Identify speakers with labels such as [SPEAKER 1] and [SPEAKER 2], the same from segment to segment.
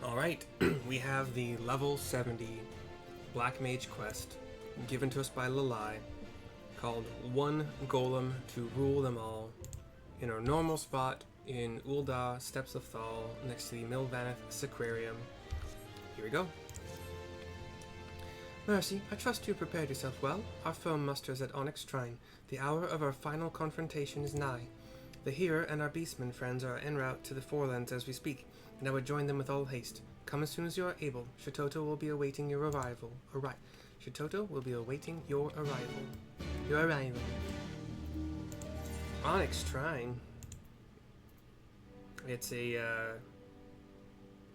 [SPEAKER 1] Alright, we have the level 70 Black Mage quest given to us by Lalai called One Golem to Rule Them All in our normal spot in Ul'dah, Steppes of Thal, next to the Milvaneth Sacrarium. Here we go. Mercy, I trust you prepared yourself well. Our foe musters at Anyx Trine. The hour of our final confrontation is nigh. The Hearer and our beastmen friends are en route to the Forelands as we speak, and I would join them with all haste. Come as soon as you are able. Shitoto will be awaiting your arrival. Shitoto will be awaiting your arrival. Anyx Trine. It's a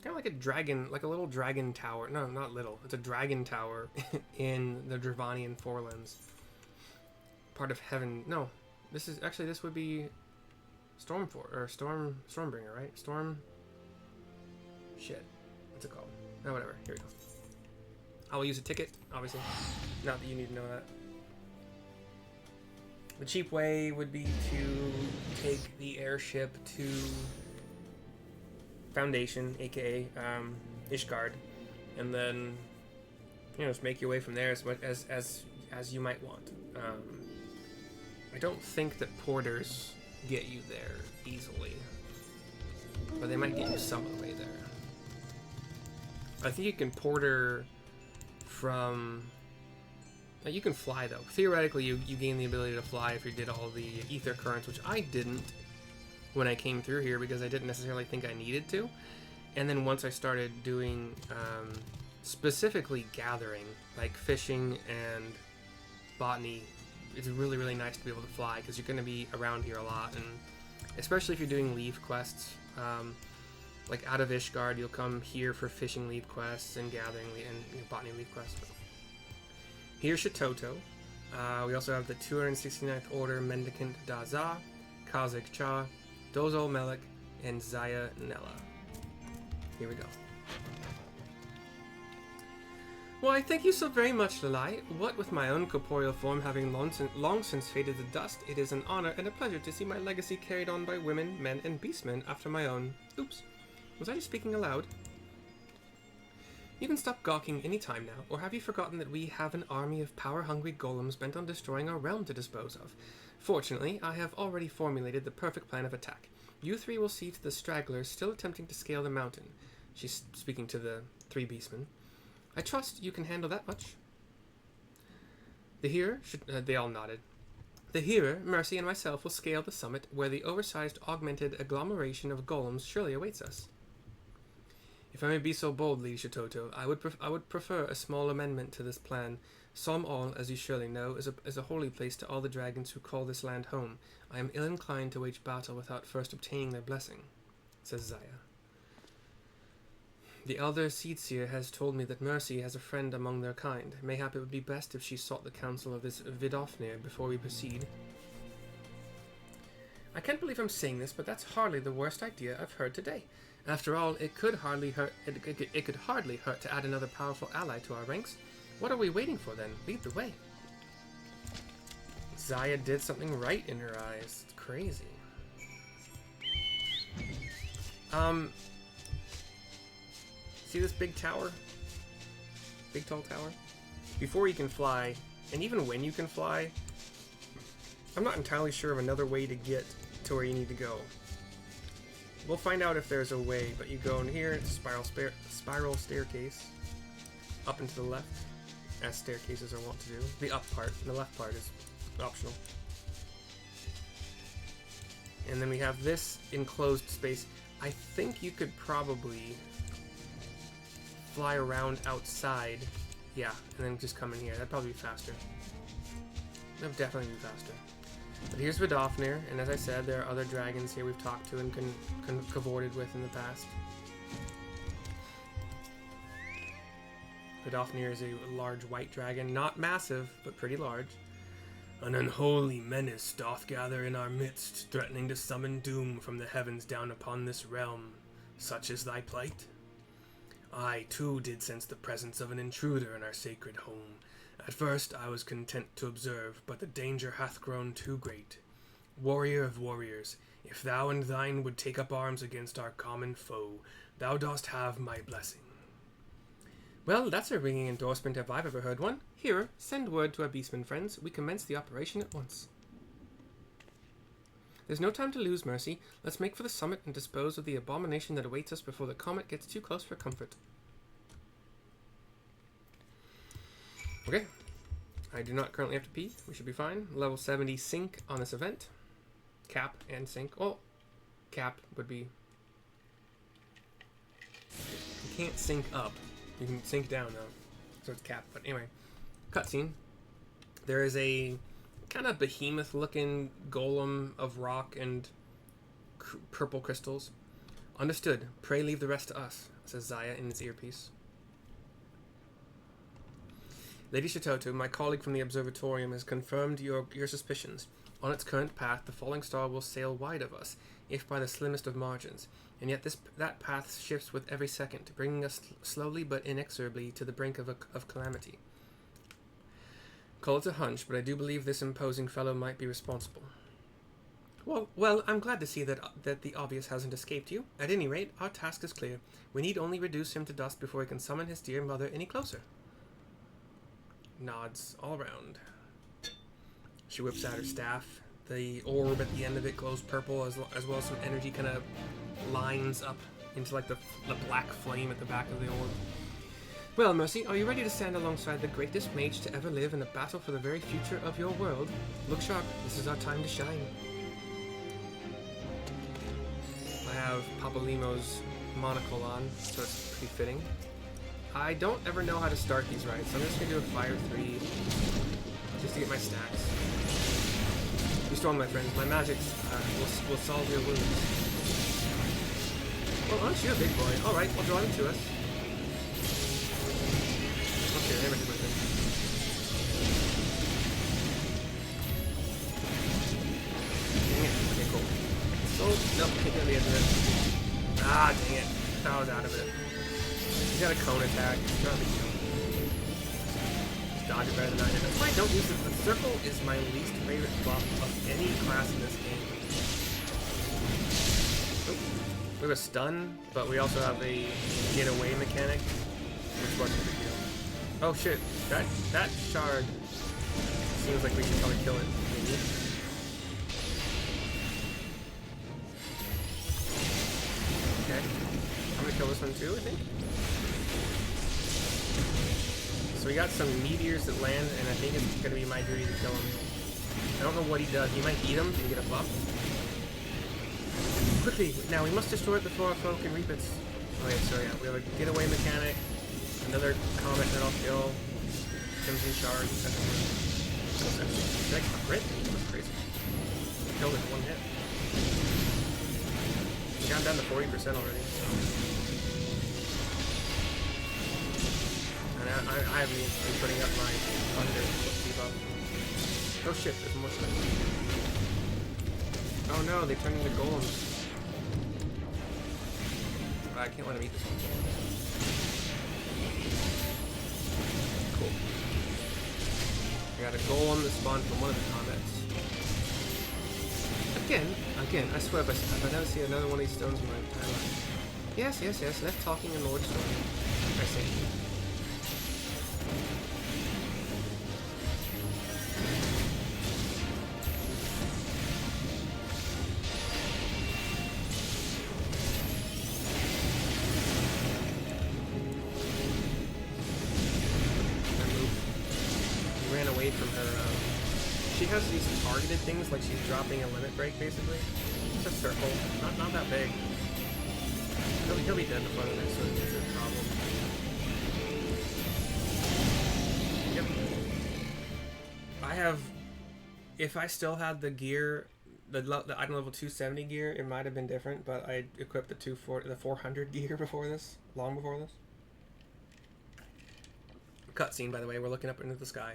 [SPEAKER 1] kind of like a dragon, like a little dragon tower. No, not little. It's a dragon tower in the Dravanian Forelands. Part of heaven. No, this would be Stormbringer, right? Shit. What's it called? Oh, whatever. Here we go. I will use a ticket, obviously. Not that you need to know that. The cheap way would be to take the airship to Foundation, aka Ishgard, and then just make your way from there as much as you might want. I don't think that porters get you there easily, but they might get you some of the way there. I think you can porter from... You can fly, though. Theoretically, you gain the ability to fly if you did all the ether currents, which I didn't when I came through here because I didn't necessarily think I needed to. And then once I started doing specifically gathering, like fishing and botany, it's really, really nice to be able to fly because you're going to be around here a lot. And especially if you're doing leaf quests, like out of Ishgard, you'll come here for fishing leaf quests and gathering and botany leaf quests. Here's Shitoto. We also have the 269th Order Mendicant Daza, Kazik Cha, Dozol Melik, and Zaya Nella. Here we go. Why, thank you so very much, Lalai. What with my own corporeal form having long since faded to dust, it is an honor and a pleasure to see my legacy carried on by women, men, and beastmen after my own... Oops. Was I just speaking aloud? You can stop gawking any time now, or have you forgotten that we have an army of power-hungry golems bent on destroying our realm to dispose of? Fortunately, I have already formulated the perfect plan of attack. You three will see to the stragglers still attempting to scale the mountain. She's speaking to the three beastmen. I trust you can handle that much. The Hearer they all nodded. The Hearer, Mercy, and myself will scale the summit, where the oversized augmented agglomeration of golems surely awaits us. If I may be so bold, Lady Shitoto, I would prefer a small amendment to this plan. Som All, as you surely know, is a holy place to all the dragons who call this land home. I am ill-inclined to wage battle without first obtaining their blessing, says Zaya. The elder Seedseer has told me that Mercy has a friend among their kind. Mayhap it would be best if she sought the counsel of this Vidofnir before we proceed. I can't believe I'm saying this, but that's hardly the worst idea I've heard today. After all, it could hardly hurt. It could hardly hurt to add another powerful ally to our ranks. What are we waiting for then? Lead the way. Zaya did something right in her eyes. It's crazy. See this big tower? Big tall tower? Before you can fly, and even when you can fly, I'm not entirely sure of another way to get to where you need to go. We'll find out if there's a way, but you go in here, it's a spiral staircase up and to the left, as staircases are wont to do. The up part, and the left part is optional. And then we have this enclosed space. I think you could probably fly around outside, yeah, and then just come in here. That'd probably be faster. That'd definitely be faster. But here's Vidofnir, and as I said, there are other dragons here we've talked to and cavorted with in the past. Vidofnir is a large white dragon, not massive, but pretty large. An unholy menace doth gather in our midst, threatening to summon doom from the heavens down upon this realm. Such is thy plight? I, too, did sense the presence of an intruder in our sacred home. At first I was content to observe, but the danger hath grown too great. Warrior of warriors, If thou and thine would take up arms against our common foe, thou dost have my blessing. Well, that's a ringing endorsement if I've ever heard one. Here, send word to our beastmen friends. We commence the operation at once. There's no time to lose, Mercy. Let's make for the summit and dispose of the abomination that awaits us before the comet gets too close for comfort. Okay. I do not currently have to pee. We should be fine. Level 70 sync on this event. Cap and sync. Oh, cap would be... You can't sync up. You can sync down, though. So it's cap. But anyway. Cutscene. There is a kind of behemoth-looking golem of rock and purple crystals. Understood. Pray leave the rest to us, says Zaya in his earpiece. Lady Shitoto, my colleague from the observatorium, has confirmed your suspicions. On its current path, the falling star will sail wide of us, if by the slimmest of margins, and yet that path shifts with every second, bringing us slowly but inexorably to the brink of calamity. Call it a hunch, but I do believe this imposing fellow might be responsible. Well, I'm glad to see that the obvious hasn't escaped you. At any rate, our task is clear. We need only reduce him to dust before we can summon his dear mother any closer. Nods all around. She whips out her staff. The orb at the end of it glows purple, as well as some energy kind of lines up into like the black flame at the back of the orb. Well, Mercy, are you ready to stand alongside the greatest mage to ever live in a battle for the very future of your world? Look sharp. This is our time to shine. I have Papalimo's monocle on, so it's pretty fitting. I don't ever know how to start these rights, so I'm just going to do a Fire 3 just to get my stacks. Be strong, my friends. My magics will solve your wounds. Well, aren't you a big boy? Alright, I'll draw him to us. Okay, never did my thing. Dang it. Okay, cool. So, nope, can't get on the edge of it. Ah, dang it. I was out of it. He's got a cone attack. Not a big deal. Just dodge it better than I did. That's why I don't use it. The circle is my least favorite buff of any class in this game. Oh, we have a stun, but we also have a get away mechanic, which wasn't a big deal. Oh shit, that shard seems like we should probably kill it, maybe. Okay, I'm gonna kill this one too, I think. So we got some meteors that land, and I think it's going to be my duty to kill him. I don't know what he does. He might eat them and get a buff. Quickly! Now, we must destroy it before our foe can reap its... Okay, so yeah, we have a getaway mechanic, another comet that I'll kill, Crimson Shard, did I crit? That's crazy. Killed it in one hit. We got down to 40% already, so... I haven't even been putting up my thunder debuff. Oh shit, there's more stuff. Oh no, they turned into golems. I can't let him eat this one. Cool. I got a golem that spawned from one of the comets. Again, I swear if I never see another one of these stones in my entire life. Yes, left talking and more destroying. I see. She has these targeted things, like she's dropping a limit break, basically. It's a circle, not that big. He'll be dead before the next one is a problem. Yep. I have... If I still had the gear, the item level 270 gear, it might have been different, but I equipped the 400 gear before this, long before this. Cutscene, by the way, we're looking up into the sky.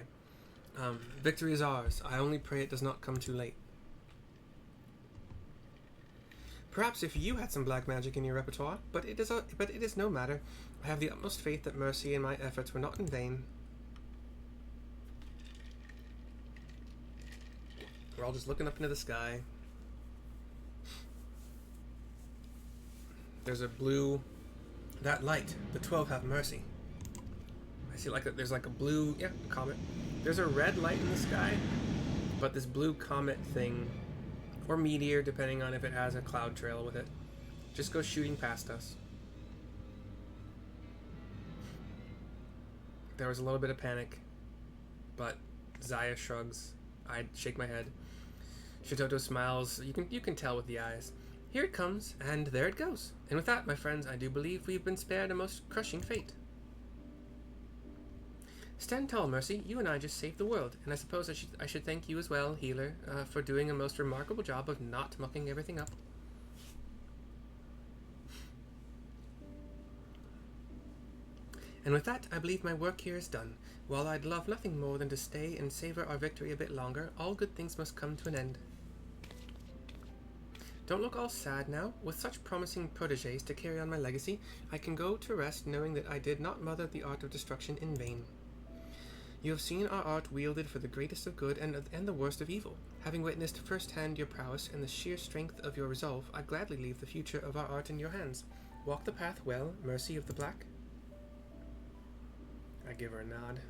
[SPEAKER 1] Victory is ours. I only pray it does not come too late. Perhaps if you had some black magic in your repertoire, but it is no matter. I have the utmost faith that Mercy and my efforts were not in vain. We're all just looking up into the sky. There's a blue... That light. The 12 have mercy. I see like there's like a blue... Yeah, a comet. There's a red light in the sky, but this blue comet thing, or meteor, depending on if it has a cloud trail with it, just goes shooting past us. There was a little bit of panic, but Zaya shrugs. I shake my head. Shitoto smiles. You can tell with the eyes. Here it comes, and there it goes. And with that, my friends, I do believe we've been spared a most crushing fate. Stand tall, Mercy. You and I just saved the world, and I suppose I should thank you as well, Healer, for doing a most remarkable job of not mucking everything up. And with that, I believe my work here is done. While I'd love nothing more than to stay and savor our victory a bit longer, all good things must come to an end. Don't look all sad now. With such promising protégés to carry on my legacy, I can go to rest knowing that I did not mother the art of destruction in vain. You have seen our art wielded for the greatest of good and the worst of evil. Having witnessed firsthand your prowess and the sheer strength of your resolve, I gladly leave the future of our art in your hands. Walk the path well, Mercy of the Black. I give her a nod.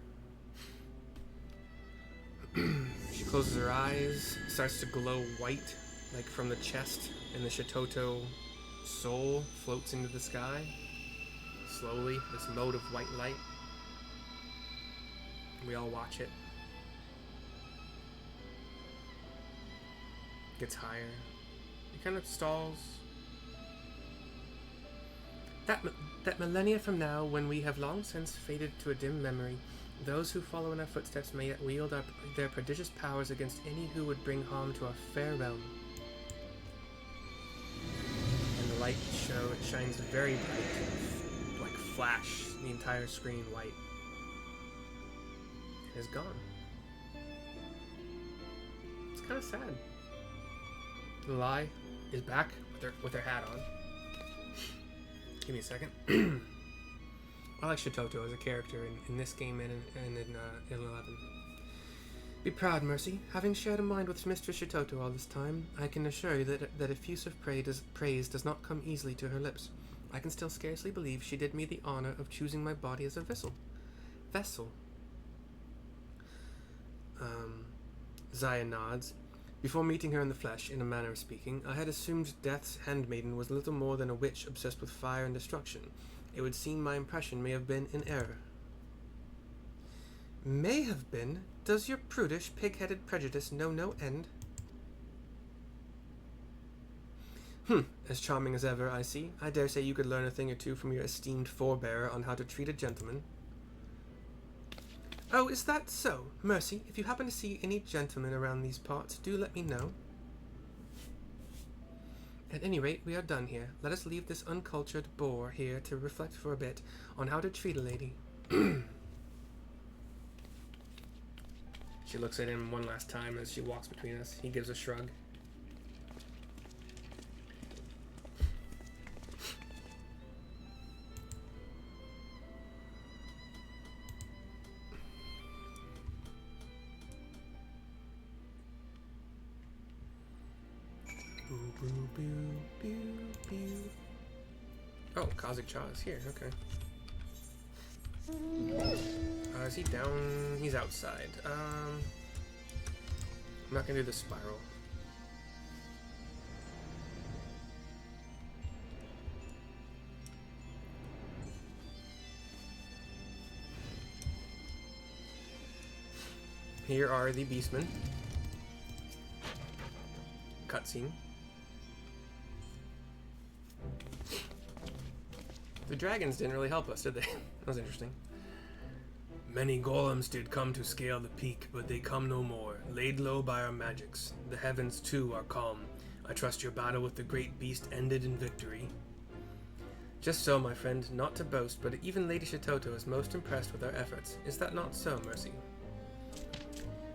[SPEAKER 1] She closes her eyes, starts to glow white, like from the chest, and the Shitoto soul floats into the sky. Slowly, this mode of white light. We all watch it. Gets higher. It kind of stalls. That millennia from now, when we have long since faded to a dim memory, those who follow in our footsteps may yet wield their prodigious powers against any who would bring harm to our fair realm. And the light shines very bright, like flash, the entire screen white. It is gone. It's kind of sad. Lai is back with her hat on. Give me a second. I like Shitoto as a character in this game and in 11. Be proud, Mercy. Having shared a mind with Mistress Shitoto all this time, I can assure you that effusive praise does not come easily to her lips. I can still scarcely believe she did me the honor of choosing my body as a vessel. Zaya nods. Before meeting her in the flesh, in a manner of speaking, I had assumed Death's handmaiden was little more than a witch obsessed with fire and destruction. It would seem my impression may have been in error. May have been? Does your prudish, pig-headed prejudice know no end? As charming as ever, I see. I dare say you could learn a thing or two from your esteemed forebearer on how to treat a gentleman. Oh, is that so? Mercy, if you happen to see any gentlemen around these parts, do let me know. At any rate, we are done here. Let us leave this uncultured boor here to reflect for a bit on how to treat a lady. She looks at him one last time as she walks between us. He gives a shrug. Oh, Kazik Cha is here, okay. Is he down? He's outside. I'm not gonna do the spiral. Here are the Beastmen. Cutscene. The dragons didn't really help us, did they? That was interesting. Many golems did come to scale the peak, but they come no more, laid low by our magics. The heavens, too, are calm. I trust your battle with the great beast ended in victory. Just so, my friend, not to boast, but even Lady Shitoto is most impressed with our efforts. Is that not so, Mercy?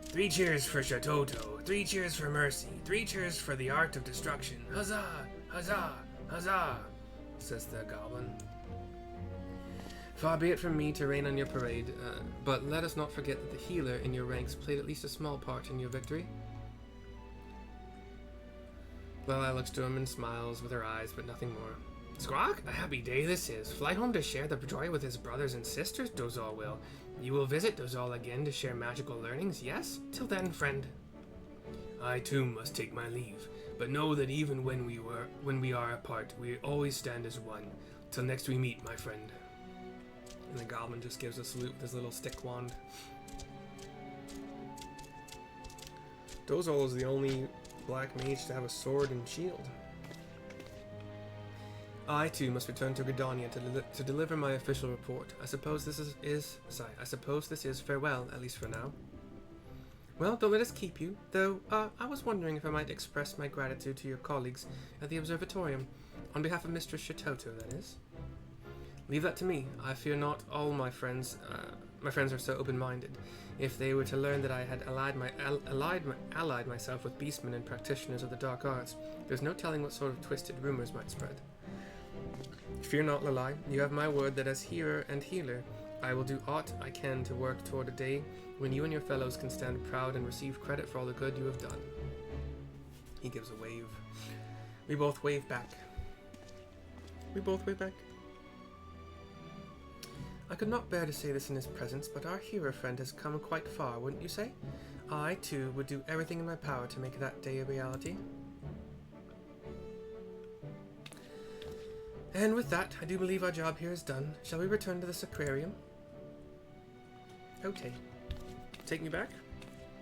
[SPEAKER 1] 3 cheers for Shitoto, 3 cheers for Mercy, 3 cheers for the art of destruction. Huzzah! Huzzah! Huzzah! Says the goblin. Far be it from me to rain on your parade, but let us not forget that the healer in your ranks played at least a small part in your victory. Lelai looks to him and smiles with her eyes, but nothing more. Squawk, a happy day this is. Fly home to share the joy with his brothers and sisters, Dozal will. You will visit Dozal again to share magical learnings, yes? Till then, friend. I too must take my leave, but know that even when we are apart, we always stand as one. Till next we meet, my friend. And the goblin just gives a salute with his little stick wand. Dozal is the only black mage to have a sword and shield. I too must return to Gridania to deliver my official report. I suppose this is farewell, at least for now. Well, don't let us keep you, though I was wondering if I might express my gratitude to your colleagues at the observatorium, on behalf of Mistress Shitoto, that is. Leave that to me. I fear not all my friends are so open-minded. If they were to learn that I had allied myself with beastmen and practitioners of the dark arts, there's no telling what sort of twisted rumors might spread. Fear not, Lalai. You have my word that as hearer and healer, I will do aught I can to work toward a day when you and your fellows can stand proud and receive credit for all the good you have done. He gives a wave. We both wave back. I could not bear to say this in his presence, but our hero friend has come quite far, wouldn't you say? I, too, would do everything in my power to make that day a reality. And with that, I do believe our job here is done. Shall we return to this aquarium? Okay. Take me back?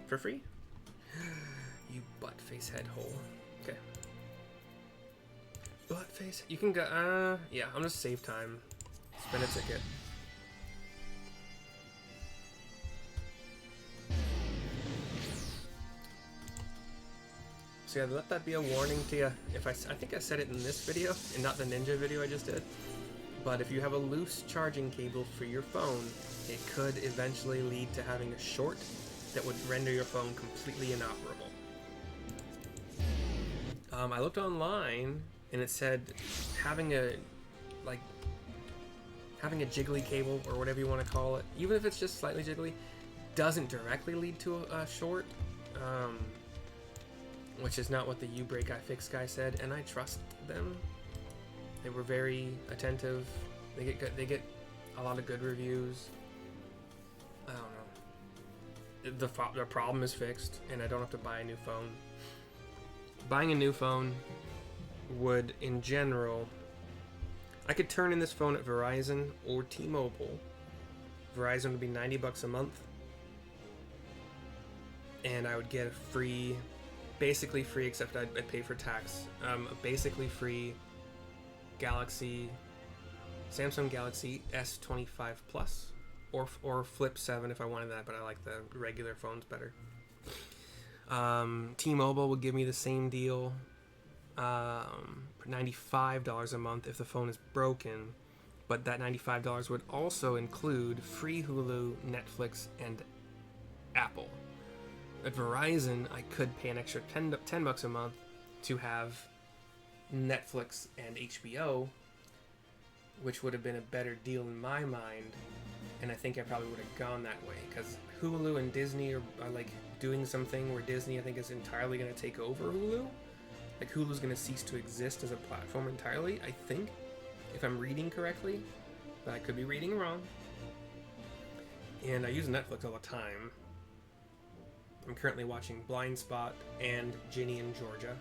[SPEAKER 1] For free? You butt-face head hole. Okay. Butt-face? You can go, yeah, I'm gonna save time. Spend a ticket. So yeah, let that be a warning to you. If I think I said it in this video, and not the ninja video I just did. But if you have a loose charging cable for your phone, it could eventually lead to having a short that would render your phone completely inoperable. I looked online, and it said having a jiggly cable, or whatever you want to call it, even if it's just slightly jiggly, doesn't directly lead to a short. Which is not what the U-Break-I-Fix guy said, and I trust them. They were very attentive. They get a lot of good reviews. I don't know. The problem is fixed, and I don't have to buy a new phone. Buying a new phone would, in general, I could turn in this phone at Verizon or T-Mobile. Verizon would be $90 a month, and I would get a free. Basically free, except I'd pay for tax. A basically free Samsung Galaxy S25 Plus, or Flip 7 if I wanted that, but I like the regular phones better. T-Mobile would give me the same deal, for $95 a month if the phone is broken, but that $95 would also include free Hulu, Netflix, and Apple. At Verizon, I could pay an extra $10 a month to have Netflix and HBO, which would have been a better deal in my mind, and I think I probably would have gone that way, because Hulu and Disney are like doing something where Disney, I think, is entirely going to take over Hulu. Like, Hulu's going to cease to exist as a platform entirely, I think, if I'm reading correctly, but I could be reading wrong. And I use Netflix all the time. I'm currently watching Blind Spot and Ginny in Georgia.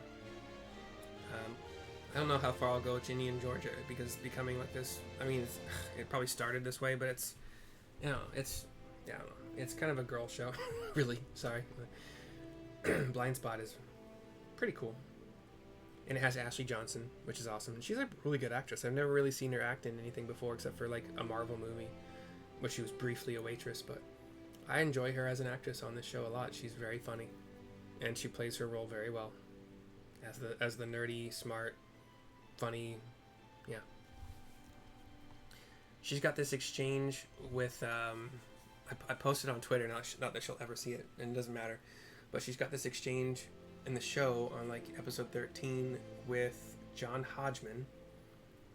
[SPEAKER 1] I don't know how far I'll go with Ginny in Georgia, because it's becoming like this. I mean, it probably started this way, but it's, I don't know. It's kind of a girl show. Really, sorry. Blind Spot is pretty cool. And it has Ashley Johnson, which is awesome. And she's a really good actress. I've never really seen her act in anything before, except for like a Marvel movie, where she was briefly a waitress, but I enjoy her as an actress on this show a lot. She's very funny, and she plays her role very well as the nerdy, smart, funny. Yeah. She's got this exchange with I posted on Twitter, not that she'll ever see it, and it doesn't matter, but she's got this exchange in the show on like episode 13 with John Hodgman,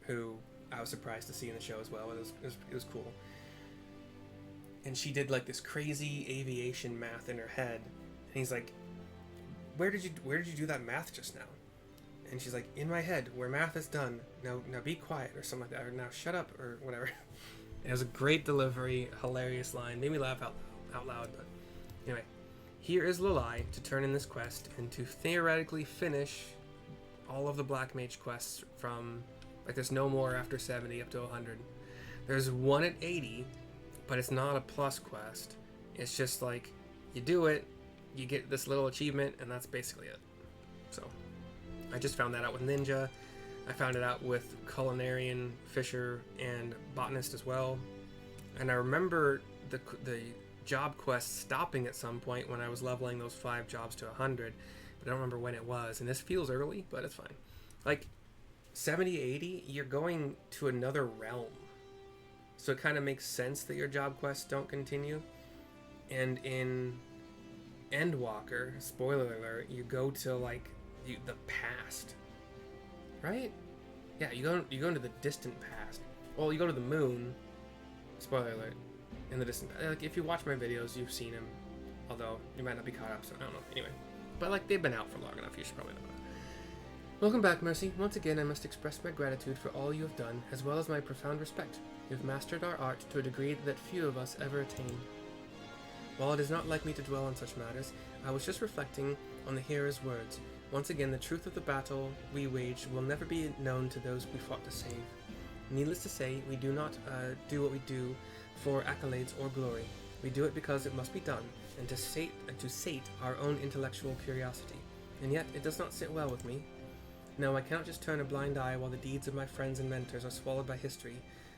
[SPEAKER 1] who I was surprised to see in the show as well. It was cool. And she did like this crazy aviation math in her head. And he's like, where did you do that math just now? And she's like, in my head, where math is done. Now be quiet, or something like that. Or now shut up, or whatever. It was a great delivery, hilarious line. Made me laugh out loud. But anyway, here is Lulai to turn in this quest and to theoretically finish all of the Black Mage quests from, like, there's no more after 70 up to 100. There's one at 80, but it's not a plus quest. It's just like, you do it, you get this little achievement, and that's basically it. So, I just found that out with Ninja. I found it out with Culinarian, Fisher, and Botanist as well. And I remember the job quest stopping at some point when I was leveling those 5 jobs to 100, but I don't remember when it was. And this feels early, but it's fine. Like, 70, 80, you're going to another realm. So it kind of makes sense that your job quests don't continue. And in Endwalker, spoiler alert, you go to, like, the past. Right? Yeah, you go into the distant past. Well, you go to the moon. Spoiler alert. In the distant past. Like, if you watch my videos, you've seen him. Although, you might not be caught up, so I don't know. Anyway. But, like, they've been out for long enough. You should probably know that. Welcome back, Mercy. Once again, I must express my gratitude for all you have done, as well as my profound respect. You have mastered our art to a degree that few of us ever attain. While it is not like me to dwell on such matters, I was just reflecting on the hero's words. Once again, the truth of the battle we waged will never be known to those we fought to save. Needless to say, we do not do what we do for accolades or glory. We do it because it must be done, and to sate our own intellectual curiosity. And yet, it does not sit well with me. No, I cannot just turn a blind eye while the deeds of my friends and mentors are swallowed by history,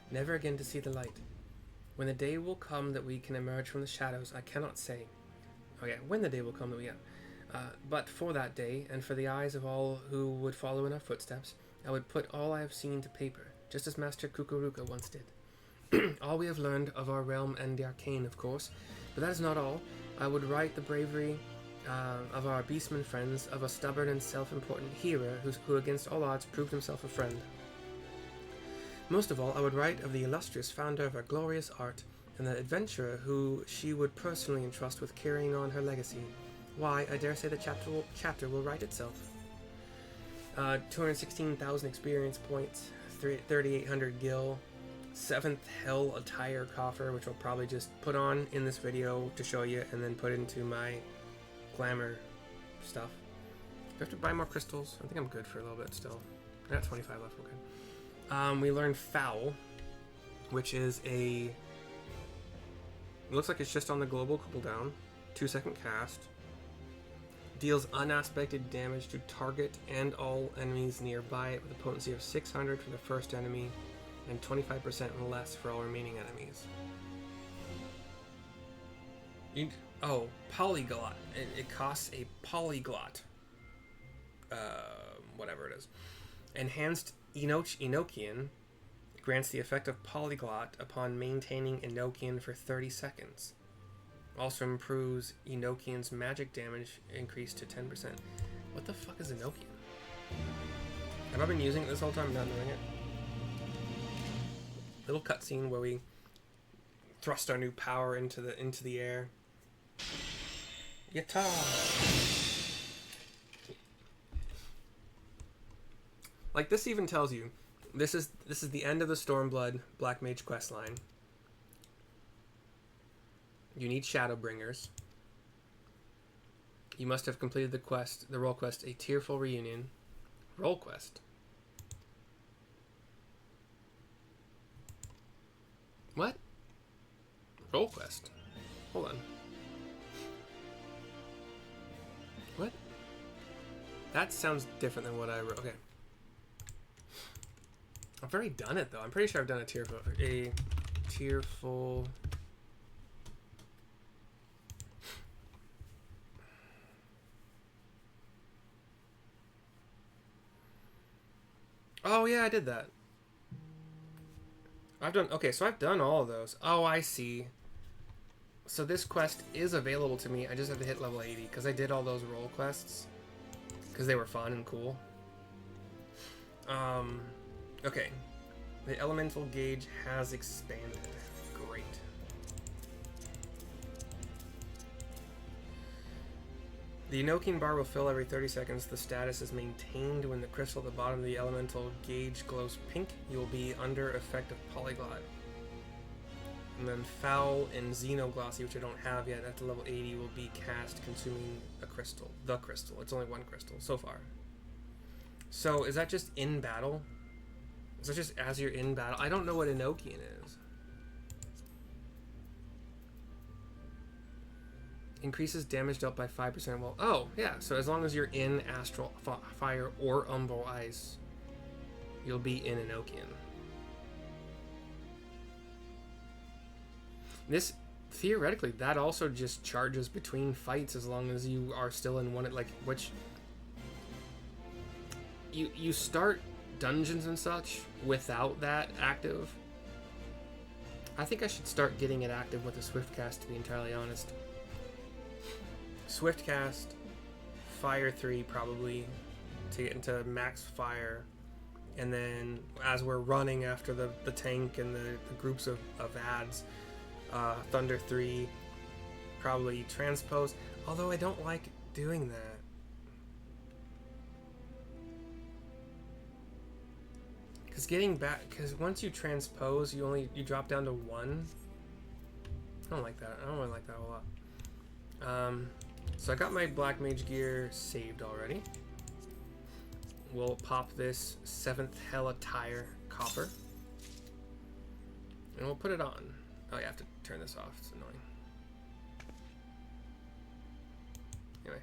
[SPEAKER 1] never again to see the light. When the day will come that we can emerge from the shadows, I cannot say. Oh yeah, when the day will come that we but for that day, and for the eyes of all who would follow in our footsteps, I would put all I have seen to paper, just as Master Kukuruka once did. All we have learned of our realm and the arcane, of course, but that is not all. I would write the bravery of our beastmen friends, of a stubborn and self-important hero who against all odds proved himself a friend. Most of all, I would write of the illustrious founder of our glorious art, and the adventurer who she would personally entrust with carrying on her legacy. Why, I dare say the chapter will write itself. 216,000 experience points, 3,800 gil, 7th Hell Attire Coffer, which I'll probably just put on in this video to show you, and then put into my glamour stuff. Do I have to buy more crystals? I think I'm good for a little bit still. I got 25 left, okay. We learned Foul, which is it looks like it's just on the global cooldown, 2-second cast. Deals unaspected damage to target and all enemies nearby it with a potency of 600 for the first enemy and 25% less for all remaining enemies. Polyglot. It costs a polyglot. Whatever it is. Enhanced Enochian grants the effect of polyglot upon maintaining Enochian for 30 seconds. Also improves Enochian's magic damage increase to 10%. What the fuck is Enochian? Have I been using it this whole time, not knowing it? Little cutscene where we thrust our new power into the air. Yatta! Like, this even tells you this is the end of the Stormblood Black Mage questline. You need Shadowbringers. You must have completed the role quest, A Tearful Reunion. Role quest. What? Role quest. Hold on. What? That sounds different than what I wrote. Okay. I've already done it though. I'm pretty sure I've done a tearful. Oh yeah, I did that. So I've done all of those. Oh, I see. So this quest is available to me. I just have to hit level 80 because I did all those role quests because they were fun and cool. Okay. The elemental gauge has expanded. Great. The Enochian bar will fill every 30 seconds. The status is maintained when the crystal at the bottom of the elemental gauge glows pink. You will be under effect of Polyglot. And then Foul and Xenoglossy, which I don't have yet, at the level 80 will be cast consuming a crystal. The crystal. It's only one crystal so far. So is that just in battle? Is that just as you're in battle? I don't know what Enochian is. Increases damage dealt by 5%. Well, oh, yeah. So as long as you're in Astral Fire or Umbral Ice, you'll be in Enochian. This, theoretically, that also just charges between fights as long as you are still in one, like, which... You start dungeons and such without that active. I think I should start getting it active with a Swift Cast, to be entirely honest. Swift Cast, Fire 3 probably, to get into max fire. And then as we're running after the tank and the groups of ads, Thunder 3, probably Transpose. Although I don't like doing that. Because getting back, because once you transpose, you drop down to 1. I don't like that. I don't really like that a lot. So I got my Black Mage gear saved already. We'll pop this 7th Hell Attire Copper. And we'll put it on. Oh, you have to turn this off. It's annoying. Anyway.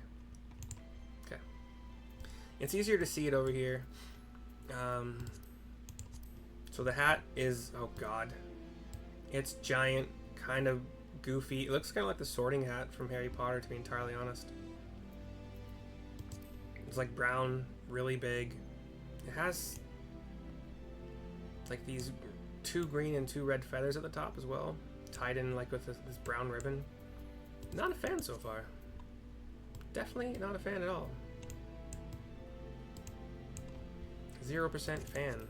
[SPEAKER 1] Okay. It's easier to see it over here. So the hat is, oh god, it's giant, kind of goofy. It looks kind of like the Sorting Hat from Harry Potter, to be entirely honest. It's like brown, really big. It has like these 2 green and 2 red feathers at the top as well, tied in like with this brown ribbon. Not a fan so far. Definitely not a fan at all. 0% fan.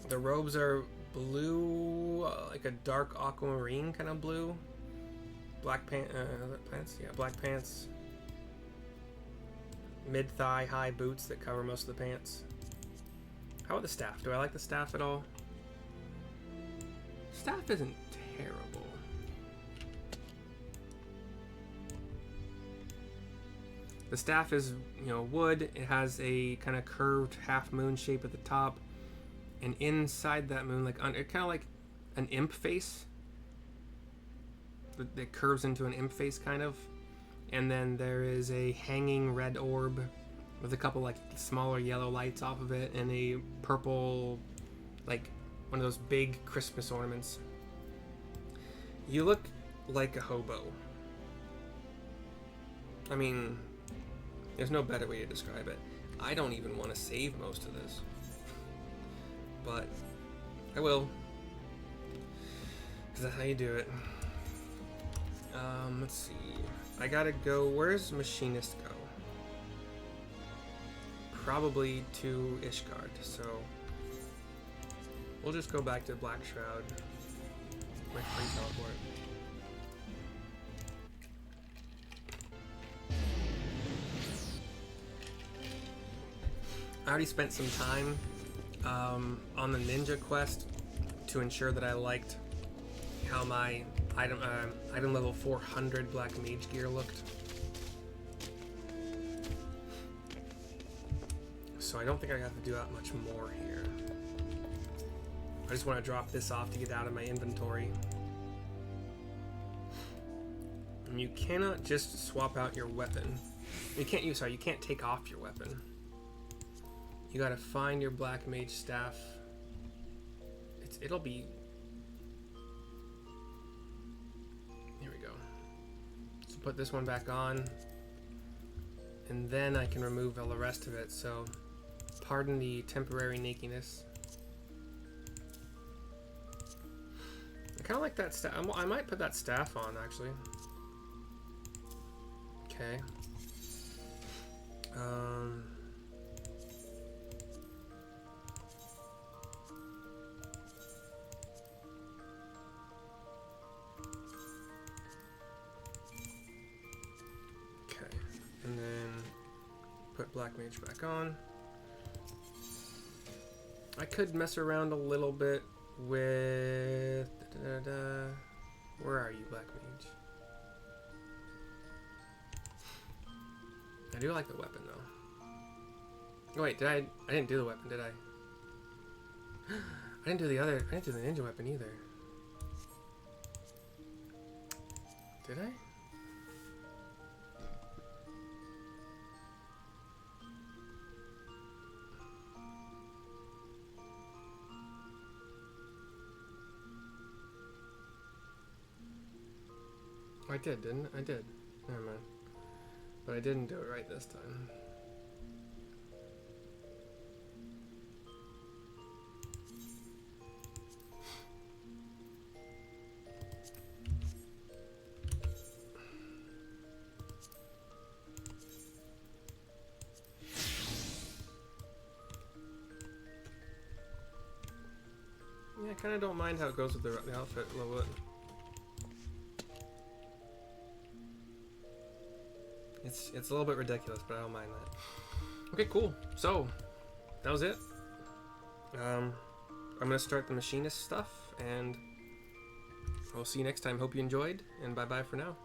[SPEAKER 1] The robes are blue, like a dark aquamarine kind of blue. Black pants, yeah, black pants. Mid-thigh high boots that cover most of the pants. How about the staff? Do I like the staff at all? Staff isn't terrible. The staff is, wood. It has a kind of curved half moon shape at the top. And inside that moon, like kind of like an imp face that curves into an imp face, kind of. And then there is a hanging red orb with a couple like smaller yellow lights off of it, and a purple, like one of those big Christmas ornaments. You look like a hobo. I mean, there's no better way to describe it. I don't even want to save most of this. But I will, because that's how you do it. Let's see. I gotta go. Where's Machinist go? Probably to Ishgard. So we'll just go back to Black Shroud. My free teleport. I already spent some time on the ninja quest to ensure that I liked how my item level 400 black mage gear looked. So I don't think I have to do that much more here. I just want to drop this off to get out of my inventory. And you cannot just swap out your weapon. You can't take off your weapon. You gotta find your black mage staff. It'll be... Here we go. So put this one back on. And then I can remove all the rest of it, so... Pardon the temporary nakiness. I kinda like that staff. I might put that staff on, actually. Okay. that Black Mage back on. I could mess around a little bit with... Where are you, Black Mage? I do like the weapon, though. Oh, wait, I didn't do the weapon, did I? I didn't do the ninja weapon either. Did I? I did, didn't I? I did. Never mind. But I didn't do it right this time. Yeah, I kind of don't mind how it goes with the outfit a little bit. It's a little bit ridiculous, but I don't mind that. Okay, cool. So, that was it. I'm gonna start the machinist stuff, and I'll see you next time. Hope you enjoyed, and bye-bye for now.